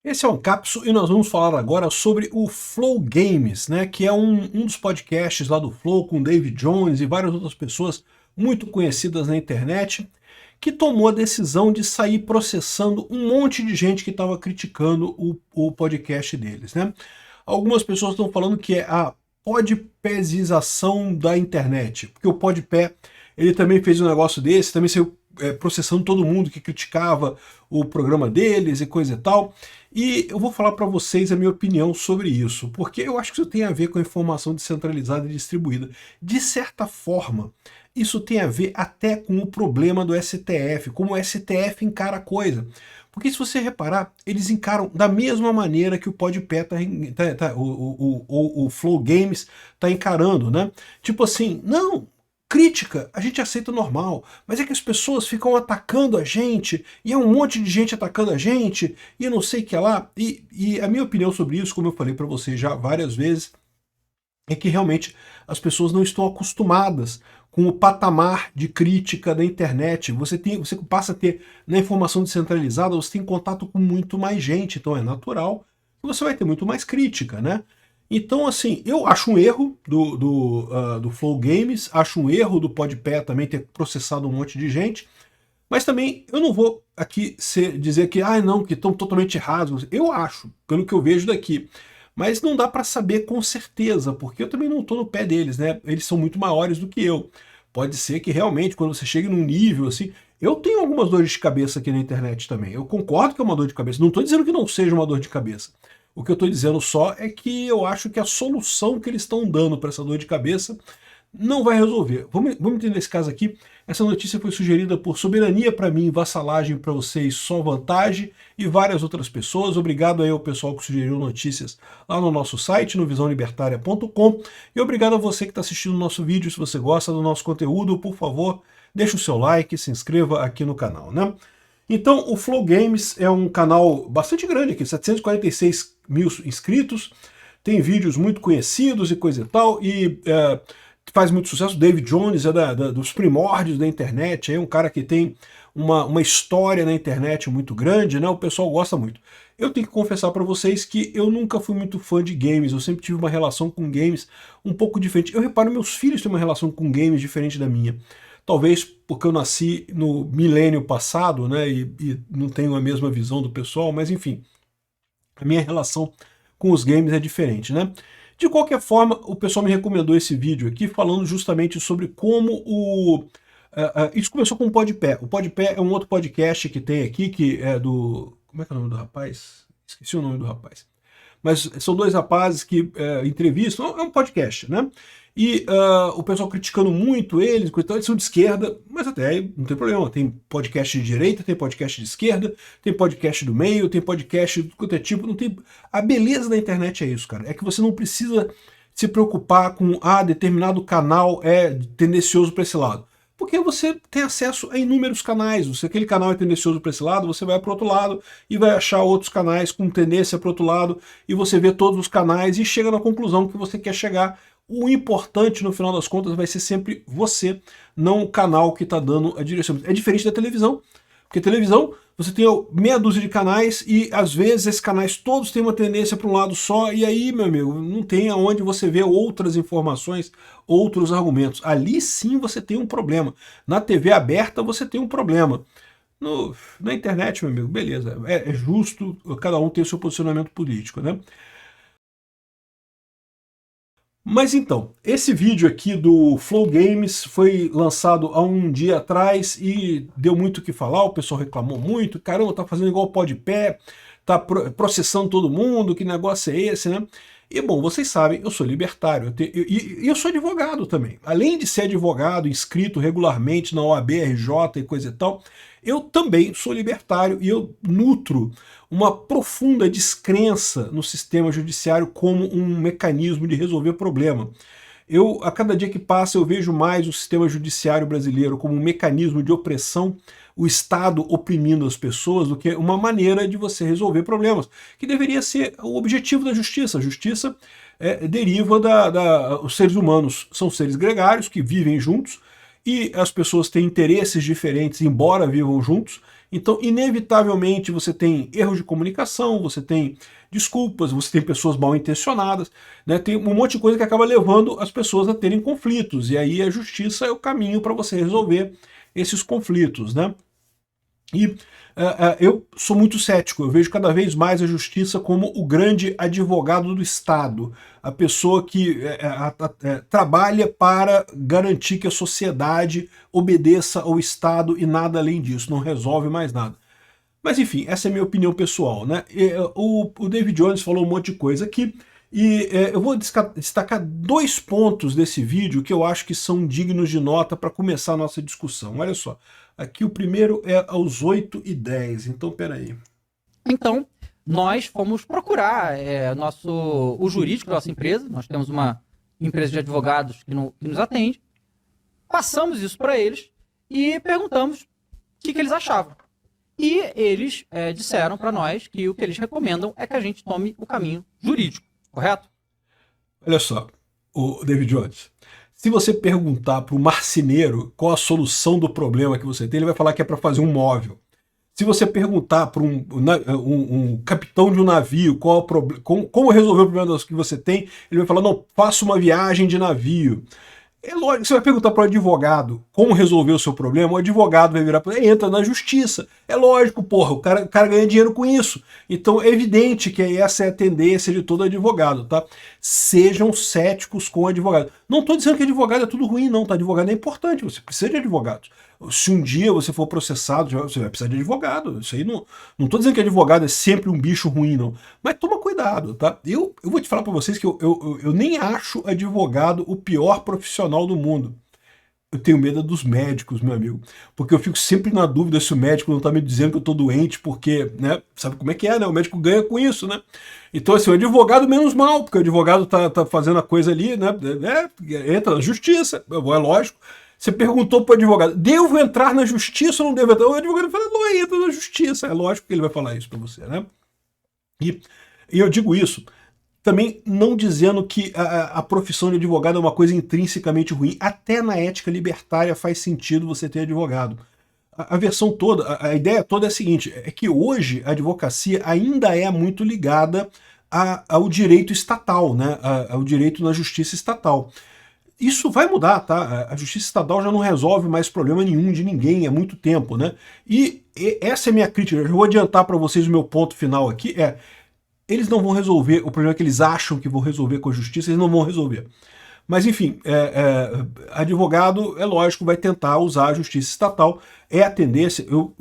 Esse é o Capso e nós vamos falar agora sobre o Flow Games, né, que é um dos podcasts lá do Flow com David Jones e várias outras pessoas muito conhecidas na internet, que tomou a decisão de sair processando um monte de gente que estava criticando o podcast deles, né? Algumas pessoas estão falando que é a podpezização da internet, porque o Podpé, ele também fez um negócio desse, também saiu processando todo mundo que criticava o programa deles e coisa e tal. E eu vou falar para vocês a minha opinião sobre isso, porque eu acho que isso tem a ver com a informação descentralizada e distribuída. De certa forma, isso tem a ver até com o problema do STF, como o STF encara a coisa. Porque se você reparar, eles encaram da mesma maneira que o Podpé o Flow Games está encarando, né? Tipo assim, não, crítica a gente aceita normal, mas é que as pessoas ficam atacando a gente, e é um monte de gente atacando a gente, e eu não sei o que lá. E a minha opinião sobre isso, como eu falei para vocês já várias vezes, é que realmente as pessoas não estão acostumadas com o patamar de crítica da internet. Você passa a ter, na informação descentralizada, você tem contato com muito mais gente, então é natural que você vai ter muito mais crítica, né? Então, assim, eu acho um erro do Flow Games, acho um erro do Podpé também ter processado um monte de gente, mas também eu não vou aqui dizer que, não, que estão totalmente errados. Eu acho, pelo que eu vejo daqui. Mas não dá para saber com certeza, porque eu também não estou no pé deles, né? Eles são muito maiores do que eu. Pode ser que realmente, quando você chega num nível assim... Eu tenho algumas dores de cabeça aqui na internet também. Eu concordo que é uma dor de cabeça. Não estou dizendo que não seja uma dor de cabeça. O que eu estou dizendo só é que eu acho que a solução que eles estão dando para essa dor de cabeça não vai resolver. Vamos entender esse caso aqui. Essa notícia foi sugerida por Soberania para mim, Vassalagem para vocês, Só Vantagem e várias outras pessoas. Obrigado aí ao pessoal que sugeriu notícias lá no nosso site, no visãolibertaria.com. E obrigado a você que está assistindo o nosso vídeo. Se você gosta do nosso conteúdo, por favor, deixe o seu like, se inscreva aqui no canal, né? Então, o Flow Games é um canal bastante grande aqui, 746 mil inscritos, tem vídeos muito conhecidos e coisa e tal, e faz muito sucesso. David Jones é dos primórdios da internet, é um cara que tem uma história na internet muito grande, né? O pessoal gosta muito. Eu tenho que confessar para vocês que eu nunca fui muito fã de games, eu sempre tive uma relação com games um pouco diferente. Eu reparo, meus filhos têm uma relação com games diferente da minha. Talvez porque eu nasci no milênio passado, né, e não tenho a mesma visão do pessoal, mas enfim, a minha relação com os games é diferente, né? De qualquer forma, o pessoal me recomendou esse vídeo aqui falando justamente sobre como isso começou com o Podpé. O Podpé é um outro podcast que tem aqui, que é do... Como é que é o nome do rapaz? Esqueci o nome do rapaz. Mas são dois rapazes que entrevistam, é um podcast, né? E o pessoal criticando muito eles são de esquerda, mas até aí não tem problema. Tem podcast de direita, tem podcast de esquerda, tem podcast do meio, tem podcast de qualquer tipo. Não tem... A beleza da internet é isso, cara. É que você não precisa se preocupar com determinado canal é tendencioso para esse lado. Porque você tem acesso a inúmeros canais. Se aquele canal é tendencioso para esse lado, você vai para o outro lado e vai achar outros canais com tendência para o outro lado, e você vê todos os canais e chega na conclusão que você quer chegar. O importante, no final das contas, vai ser sempre você, não o canal que está dando a direção. É diferente da televisão, porque televisão, você tem meia dúzia de canais e, às vezes, esses canais todos têm uma tendência para um lado só, e aí, meu amigo, não tem aonde você ver outras informações, outros argumentos. Ali sim você tem um problema. Na TV aberta você tem um problema. Na internet, meu amigo, beleza, é justo, cada um tem o seu posicionamento político, né? Mas então, esse vídeo aqui do Flow Games foi lançado há um dia atrás e deu muito o que falar, o pessoal reclamou muito, caramba, tá fazendo igual o Podpé, tá processando todo mundo, que negócio é esse, né? E bom, vocês sabem, eu sou libertário, eu sou advogado também. Além de ser advogado, inscrito regularmente na OAB, RJ e coisa e tal, eu também sou libertário e eu nutro uma profunda descrença no sistema judiciário como um mecanismo de resolver problema. A cada dia que passa, eu vejo mais o sistema judiciário brasileiro como um mecanismo de opressão, o Estado oprimindo as pessoas, do que uma maneira de você resolver problemas, que deveria ser o objetivo da justiça. A justiça deriva os seres humanos são seres gregários que vivem juntos, e as pessoas têm interesses diferentes, embora vivam juntos, Então, inevitavelmente, você tem erros de comunicação, você tem desculpas, você tem pessoas mal intencionadas, né? Tem um monte de coisa que acaba levando as pessoas a terem conflitos, e aí a justiça é o caminho para você resolver esses conflitos, né? E eu sou muito cético, eu vejo cada vez mais a justiça como o grande advogado do Estado, a pessoa que trabalha para garantir que a sociedade obedeça ao Estado e nada além disso, não resolve mais nada. Mas enfim, essa é a minha opinião pessoal, né? O David Jones falou um monte de coisa aqui, e eu vou destacar 2 pontos desse vídeo que eu acho que são dignos de nota para começar a nossa discussão. Olha só, aqui o primeiro é aos 8h10, então peraí. Então, nós fomos procurar o jurídico da nossa empresa, nós temos uma empresa de advogados que nos atende, passamos isso para eles e perguntamos o que eles achavam. E eles disseram para nós que o que eles recomendam é que a gente tome o caminho jurídico, correto? Olha só, o David Jones, se você perguntar para o marceneiro qual a solução do problema que você tem, ele vai falar que é para fazer um móvel. Se você perguntar para um capitão de um navio como resolver o problema que você tem, ele vai falar, não, faça uma viagem de navio. É lógico, você vai perguntar para o advogado como resolver o seu problema, o advogado vai virar para ele, entra na justiça. É lógico, porra, o cara ganha dinheiro com isso. Então é evidente que essa é a tendência de todo advogado, tá? Sejam céticos com o advogado. Não estou dizendo que advogado é tudo ruim, não, tá? Advogado é importante, você precisa de advogados. Se um dia você for processado, você vai precisar de advogado. Isso aí não estou dizendo que advogado é sempre um bicho ruim, não. Mas toma cuidado, tá? Eu vou te falar para vocês que eu nem acho advogado o pior profissional do mundo. Eu tenho medo dos médicos, meu amigo. Porque eu fico sempre na dúvida se o médico não está me dizendo que eu estou doente, porque, né? Sabe como é que é, né? O médico ganha com isso, né? Então, assim, o advogado menos mal, porque o advogado tá fazendo a coisa ali, né? Entra na justiça, é lógico. Você perguntou para o advogado, devo entrar na justiça ou não devo entrar? O advogado fala, não, entra na justiça. É lógico que ele vai falar isso para você, né? E eu digo isso também não dizendo que a profissão de advogado é uma coisa intrinsecamente ruim. Até na ética libertária faz sentido você ter advogado. A versão toda, a ideia toda é a seguinte, é que hoje a advocacia ainda é muito ligada ao direito estatal, né? Ao direito na justiça estatal. Isso vai mudar, tá? A justiça estatal já não resolve mais problema nenhum de ninguém há muito tempo, né? E essa é a minha crítica. Eu vou adiantar para vocês o meu ponto final aqui, eles não vão resolver o problema que eles acham que vão resolver com a justiça, eles não vão resolver. Mas, enfim, advogado, é lógico, vai tentar usar a justiça estatal. É a tendência. Eu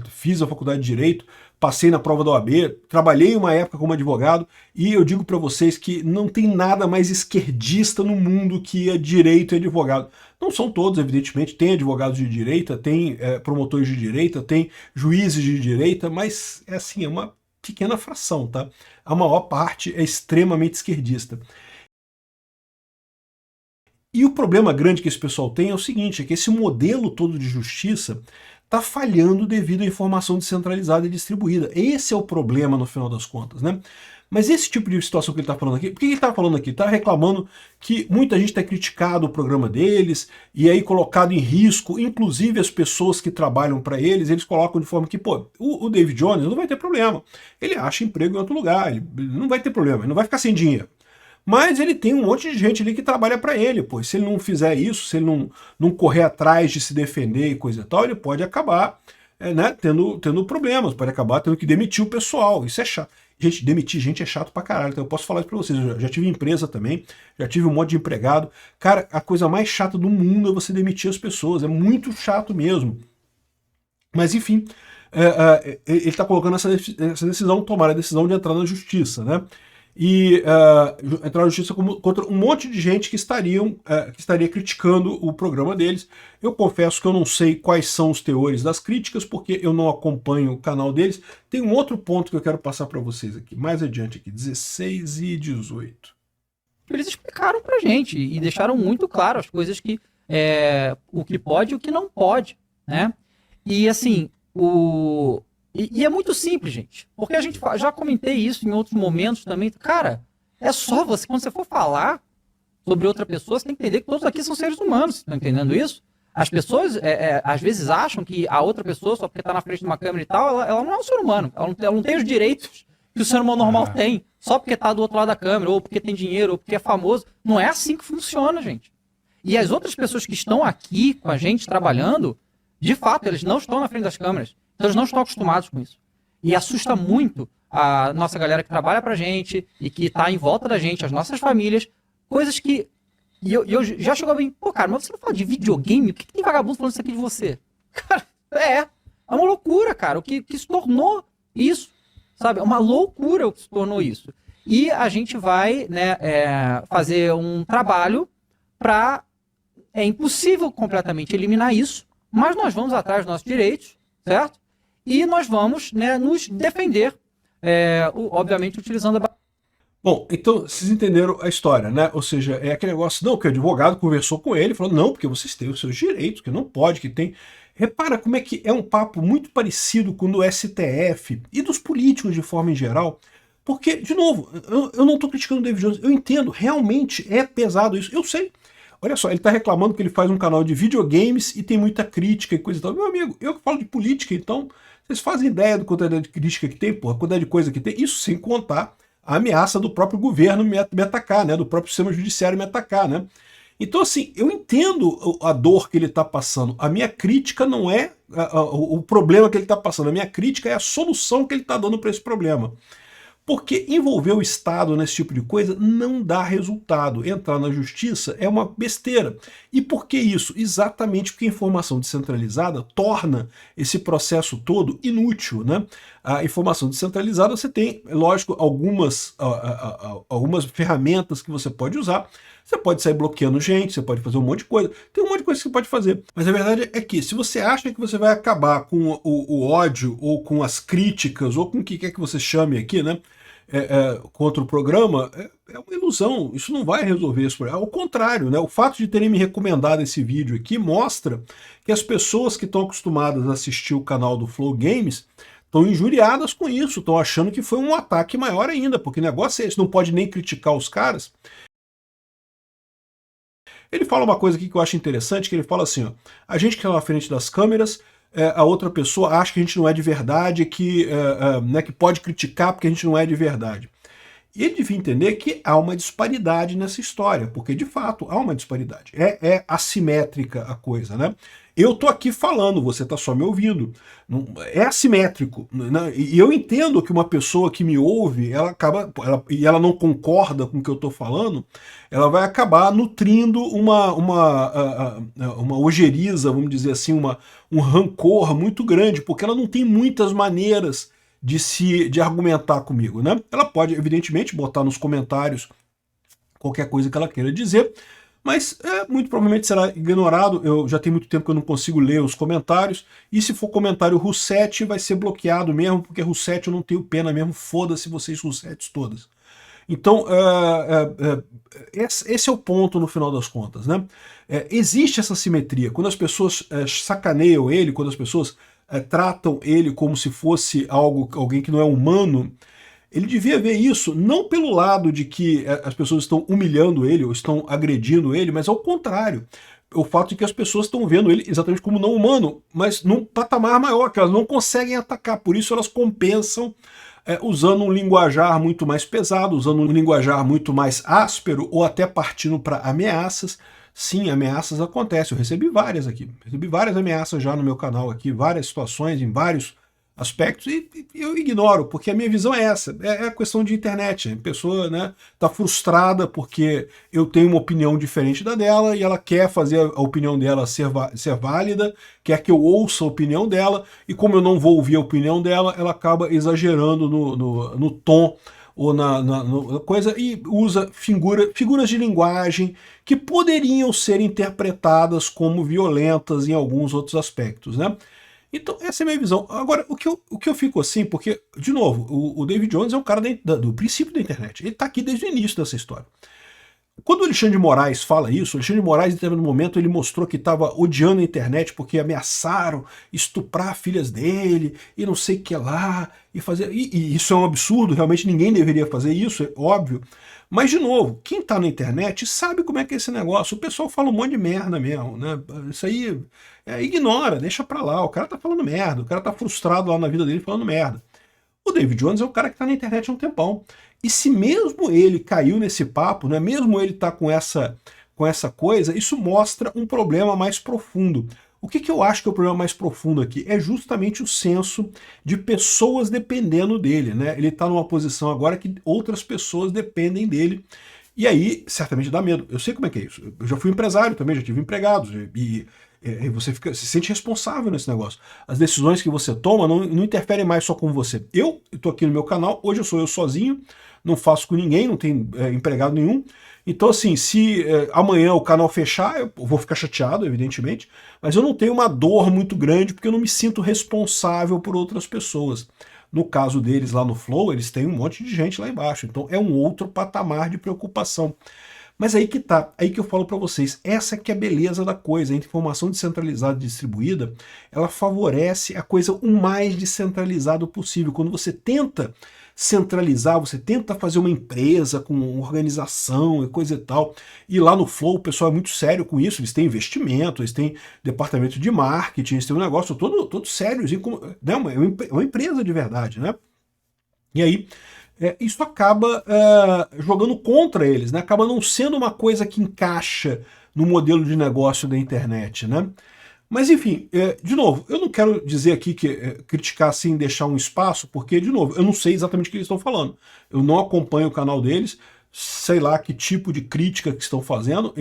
fiz a faculdade de Direito, passei na prova da OAB, trabalhei uma época como advogado, e eu digo para vocês que não tem nada mais esquerdista no mundo que é direito e advogado. Não são todos, evidentemente, tem advogados de direita, tem promotores de direita, tem juízes de direita, mas é uma pequena fração, tá? A maior parte é extremamente esquerdista. E o problema grande que esse pessoal tem é o seguinte, é que esse modelo todo de justiça está falhando devido à informação descentralizada e distribuída. Esse é o problema no final das contas, né? Mas esse tipo de situação que ele está falando aqui, por que ele está falando aqui? Está reclamando que muita gente está criticado o programa deles e aí colocado em risco, inclusive as pessoas que trabalham para eles colocam de forma que, pô, o David Jones não vai ter problema. Ele acha emprego em outro lugar, ele não vai ter problema, ele não vai ficar sem dinheiro. Mas ele tem um monte de gente ali que trabalha para ele, pô. Se ele não fizer isso, se ele não correr atrás de se defender e coisa e tal, ele pode acabar né, tendo problemas, pode acabar tendo que demitir o pessoal. Isso é chato. Gente, demitir gente é chato pra caralho. Então eu posso falar isso pra vocês. Eu já tive empresa também, já tive um monte de empregado. Cara, a coisa mais chata do mundo é você demitir as pessoas. É muito chato mesmo. Mas enfim, ele está colocando essa decisão, tomar a decisão de entrar na justiça, né? E entrar na justiça contra um monte de gente que estaria criticando o programa deles. Eu confesso que eu não sei quais são os teores das críticas, porque eu não acompanho o canal deles. Tem um outro ponto que eu quero passar para vocês aqui, mais adiante aqui, 16 e 18. Eles explicaram pra gente e deixaram muito claro as coisas que o que pode e o que não pode, né? E assim, E é muito simples, gente. Porque a gente já comentei isso em outros momentos também. Cara, é só você, quando você for falar sobre outra pessoa, você tem que entender que todos aqui são seres humanos. Você tá entendendo isso? As pessoas, às vezes, acham que a outra pessoa, só porque está na frente de uma câmera e tal, ela não é um ser humano. Ela não tem os direitos que o ser humano normal tem, só porque está do outro lado da câmera, ou porque tem dinheiro, ou porque é famoso. Não é assim que funciona, gente. E as outras pessoas que estão aqui com a gente trabalhando, de fato, eles não estão na frente das câmeras. Então, eles não estão acostumados com isso. E assusta muito a nossa galera que trabalha pra gente e que tá em volta da gente, as nossas famílias, coisas que... E eu já chegou bem, pô, cara, mas você não fala de videogame? O que tem vagabundo falando isso aqui de você? Cara, é uma loucura, cara, o que se tornou isso, sabe? É uma loucura o que se tornou isso. E a gente vai, né, fazer um trabalho pra... É impossível completamente eliminar isso, mas nós vamos atrás dos nossos direitos, certo? E nós vamos, né, nos defender, obviamente utilizando a... Bom, então vocês entenderam a história, né? Ou seja, é aquele negócio, não, que o advogado conversou com ele, falou, não, porque vocês têm os seus direitos, que não pode, que tem... Repara como é que é um papo muito parecido com o do STF e dos políticos de forma em geral, porque, de novo, eu não estou criticando o David Jones, eu entendo, realmente é pesado isso, eu sei. Olha só, ele está reclamando que ele faz um canal de videogames e tem muita crítica e coisa e tal. Meu amigo, eu que falo de política, então vocês fazem ideia do quantidade de crítica que tem, porra, quantidade de coisa que tem, isso sem contar a ameaça do próprio governo me atacar, né, do próprio sistema judiciário me atacar, né. Então, assim, eu entendo a dor que ele está passando. A minha crítica não é o problema que ele está passando, a minha crítica é a solução que ele está dando para esse problema. Porque envolver o Estado nesse tipo de coisa não dá resultado. Entrar na justiça é uma besteira. E por que isso? Exatamente porque a informação descentralizada torna esse processo todo inútil, né? A informação descentralizada você tem, lógico, algumas ferramentas que você pode usar. Você pode sair bloqueando gente, você pode fazer um monte de coisa. Tem um monte de coisa que você pode fazer. Mas a verdade é que se você acha que você vai acabar com o ódio, ou com as críticas, ou com o que quer que você chame aqui, né? Contra o programa, é uma ilusão, isso não vai resolver esse problema. Ao contrário, né, o fato de terem me recomendado esse vídeo aqui mostra que as pessoas que estão acostumadas a assistir o canal do Flow Games estão injuriadas com isso, estão achando que foi um ataque maior ainda, porque o negócio é esse, não pode nem criticar os caras. Ele fala uma coisa aqui que eu acho interessante, que ele fala assim, ó, a gente que está na frente das câmeras, a outra pessoa acha que a gente não é de verdade, né, que pode criticar porque a gente não é de verdade. E ele devia entender que há uma disparidade nessa história, porque de fato há uma disparidade. É assimétrica a coisa, né? Eu tô aqui falando, você tá só me ouvindo. É assimétrico, né? E eu entendo que uma pessoa que me ouve, ela não concorda com o que eu tô falando, ela vai acabar nutrindo uma ojeriza, vamos dizer assim, um rancor muito grande, porque ela não tem muitas maneiras de argumentar comigo, né? Ela pode, evidentemente, botar nos comentários qualquer coisa que ela queira dizer, mas muito provavelmente será ignorado. Eu já tenho muito tempo que eu não consigo ler os comentários, e se for comentário Rusete, vai ser bloqueado mesmo, porque Rusete eu não tenho pena mesmo, foda-se vocês Russetes todas. Então, esse é o ponto no final das contas, né? Existe essa simetria. Quando as pessoas sacaneiam ele, quando as pessoas tratam ele como se fosse alguém que não é humano, ele devia ver isso não pelo lado de que as pessoas estão humilhando ele ou estão agredindo ele, mas ao contrário. O fato de que as pessoas estão vendo ele exatamente como não humano, mas num patamar maior, que elas não conseguem atacar, por isso elas compensam usando um linguajar muito mais pesado, usando um linguajar muito mais áspero, ou até partindo para ameaças. Sim, ameaças acontecem, eu recebi várias aqui, recebi várias ameaças já no meu canal aqui, várias situações, em vários aspectos, e eu ignoro, porque a minha visão é essa, é a questão de internet. A pessoa, né, tá frustrada porque eu tenho uma opinião diferente da dela, e ela quer fazer a opinião dela ser válida, quer que eu ouça a opinião dela, e como eu não vou ouvir a opinião dela, ela acaba exagerando no tom, ou na coisa, e usa figuras de linguagem que poderiam ser interpretadas como violentas em alguns outros aspectos, né? Então, essa é a minha visão. Agora, o que eu fico assim, porque, de novo, o David Jones é um cara do princípio da internet. Ele está aqui desde o início dessa história. Quando o Alexandre de Moraes fala isso, o Alexandre de Moraes, em determinado momento, ele mostrou que estava odiando a internet porque ameaçaram estuprar filhas dele e não sei o que lá, e isso é um absurdo, realmente ninguém deveria fazer isso, é óbvio. Mas, de novo, quem está na internet sabe como é que é esse negócio. O pessoal fala um monte de merda mesmo, né? Isso aí, ignora, deixa pra lá. O cara tá falando merda, o cara tá frustrado lá na vida dele falando merda. O David Jones é o cara que está na internet há um tempão. E se mesmo ele caiu nesse papo, né, mesmo ele tá com essa coisa, isso mostra um problema mais profundo. O que eu acho que é o problema mais profundo aqui? É justamente o senso de pessoas dependendo dele, né? Ele está numa posição agora que outras pessoas dependem dele. E aí, certamente dá medo. Eu sei como é que é isso. Eu já fui empresário também, já tive empregados. E você se sente responsável nesse negócio. As decisões que você toma não interferem mais só com você. Eu estou aqui no meu canal, hoje eu sou eu sozinho, não faço com ninguém, não tenho empregado nenhum. Então, assim, se amanhã o canal fechar, eu vou ficar chateado, evidentemente, mas eu não tenho uma dor muito grande porque eu não me sinto responsável por outras pessoas. No caso deles lá no Flow, eles têm um monte de gente lá embaixo, então é um outro patamar de preocupação. Mas aí que tá, aí que eu falo para vocês, essa que é a beleza da coisa, a informação descentralizada e distribuída, ela favorece a coisa o mais descentralizado possível. Quando você tenta centralizar, você tenta fazer uma empresa com organização e coisa e tal, e lá no Flow o pessoal é muito sério com isso, eles têm investimento, eles têm departamento de marketing, eles têm um negócio todo sério, né, uma empresa de verdade, né? E aí, isso acaba jogando contra eles, né? Acaba não sendo uma coisa que encaixa no modelo de negócio da internet, né? Mas enfim, de novo, eu não quero dizer aqui que criticar sem deixar um espaço, porque, de novo, eu não sei exatamente o que eles estão falando. Eu não acompanho o canal deles, sei lá que tipo de crítica que estão fazendo.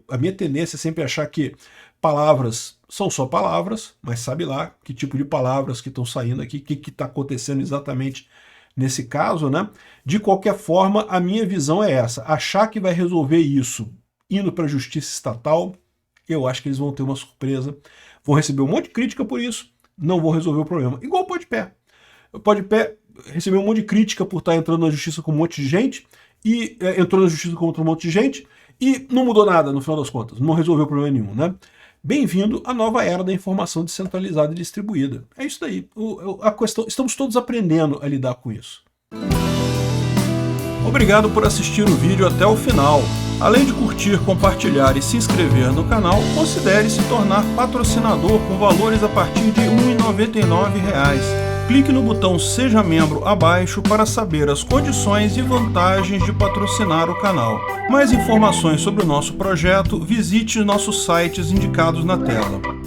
A minha tendência é sempre achar que palavras são só palavras, mas sabe lá que tipo de palavras que estão saindo aqui, o que está acontecendo exatamente nesse caso, né? De qualquer forma, a minha visão é essa. Achar que vai resolver isso indo para a justiça estatal, eu acho que eles vão ter uma surpresa, vão receber um monte de crítica por isso, não vão resolver o problema. Igual o Podpé. O Podpé recebeu um monte de crítica por estar entrando na justiça com um monte de gente, e entrou na justiça contra um monte de gente, e não mudou nada no final das contas, não resolveu problema nenhum, né? Bem-vindo à nova era da informação descentralizada e distribuída. É isso daí. A questão, estamos todos aprendendo a lidar com isso. Obrigado por assistir o vídeo até o final. Além de curtir, compartilhar e se inscrever no canal, considere se tornar patrocinador com valores a partir de R$ 1,99. Clique no botão Seja Membro abaixo para saber as condições e vantagens de patrocinar o canal. Mais informações sobre o nosso projeto, visite nossos sites indicados na tela.